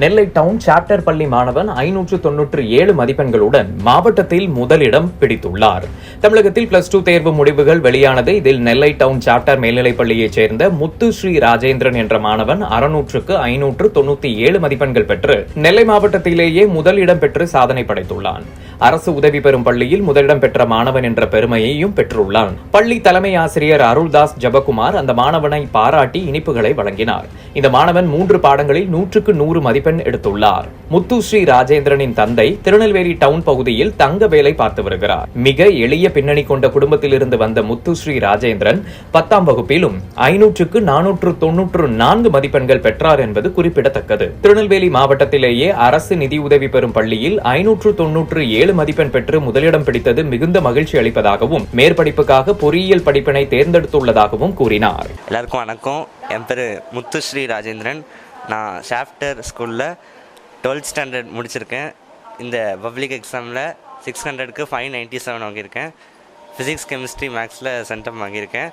நெல்லை down chapter பள்ளி மாணவன் 597 மதிப்பெண்களுடன் மாவட்டத்தில் முதலிடம் பிடித்துள்ளார். தமிழகத்தில் +2 தேர்வு முடிவுகள் வெளியானது. இதில் நெல்லை டவுன் சாப்டர் மேல்நிலைப் பள்ளியைச் சேர்ந்த முத்துஸ்ரீ ராஜேந்திரன் என்ற மாணவன் 600க்கு 597 மதிப்பெண்கள் பெற்று நெல்லை மாவட்டத்திலேயே முதலிடம் பெற்று சாதனை படைத்துள்ளான். அரசு உதவி பெறும் பள்ளியில் முதலிடம் பெற்ற மாணவன் என்ற பெருமையையும் பெற்றுள்ளான். பள்ளி தலைமை ஆசிரியர் அருள்தாஸ் ஜபகுமார் அந்த மாணவனை பாராட்டி இனிப்புகளை வழங்கினார். இந்த மாணவன் 3 பாடங்களில் 100க்கு 100 மதிப்பெண் எடுத்துள்ளார். முத்துஸ்ரீ ராஜேந்திரனின் தந்தை திருநெல்வேலி டவுன் பகுதியில் தங்க வேலை பார்த்து வருகிறார். மிக எளிய பின்னணி கொண்ட குடும்பத்திலிருந்து வந்த முத்துஸ்ரீ ராஜேந்திரன் 10ஆம் வகுப்பிலும் 500க்கு 494 மதிப்பெண்கள் பெற்றார் என்பது குறிப்பிடத்தக்கது. திருநெல்வேலி மாவட்டத்திலேயே அரசு நிதியுதவி பெறும் பள்ளியில் 597 மதிப்பெண் பெற்று முதலிடம் பிடித்தது மிகுந்த மகிழ்ச்சி அளிப்பதாகவும் மேற்படிப்புக்காக பொறியியல் படிப்பினை தேர்ந்தெடுத்துள்ளதாகவும் கூறினார். எல்லாருக்கும் வணக்கம். என் பேர் முத்துஸ்ரீ ராஜேந்திரன். நான் சாப்டர் ஸ்கூலில் 12th ஸ்டாண்டர்ட் முடிச்சிருக்கேன். இந்த பப்ளிக் எக்ஸாமில் 600க்கு 597 வாங்கியிருக்கேன். ஃபிசிக்ஸ், கெமிஸ்ட்ரி, மேக்ஸில் சென்டம் வாங்கியிருக்கேன்.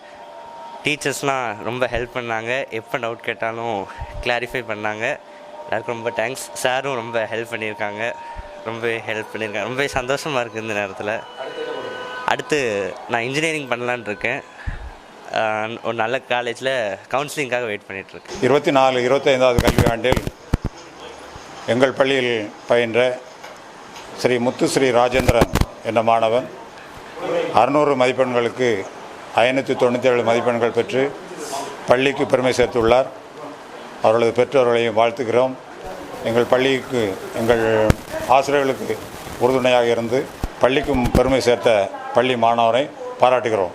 டீச்சர்ஸ்லாம் ரொம்ப ஹெல்ப் பண்ணாங்க. எப்போ டவுட் கேட்டாலும் கிளாரிஃபை பண்ணாங்க. எல்லாருக்கும் ரொம்ப தேங்க்ஸ். சாரும் ரொம்ப ஹெல்ப் பண்ணியிருக்காங்க. ரொம்ப சந்தோஷமாக இருக்குது இந்த நேரத்தில். அடுத்து நான் இன்ஜினியரிங் பண்ணலான்னு இருக்கேன். ஒரு நல்ல காலேஜில் கவுன்சிலிங்காக வெயிட் பண்ணிகிட்ருக்கேன். 24-25வது கல்வியாண்டில் எங்கள் பள்ளியில் பயின்ற ஸ்ரீ முத்துஸ்ரீ ராஜேந்திரன் என்ற மாணவன் 600 மதிப்பெண்களுக்கு 597 மதிப்பெண்கள் பெற்று பள்ளிக்கு பெருமை சேர்த்துள்ளார். அவர்களது பெற்றோர்களையும் வாழ்த்துகிறோம். எங்கள் பள்ளிக்கு, எங்கள் ஆசிரியர்களுக்கு உறுதுணையாக இருந்து பள்ளிக்கும் பெருமை சேர்த்த பள்ளி மாணவரை பாராட்டுகிறோம்.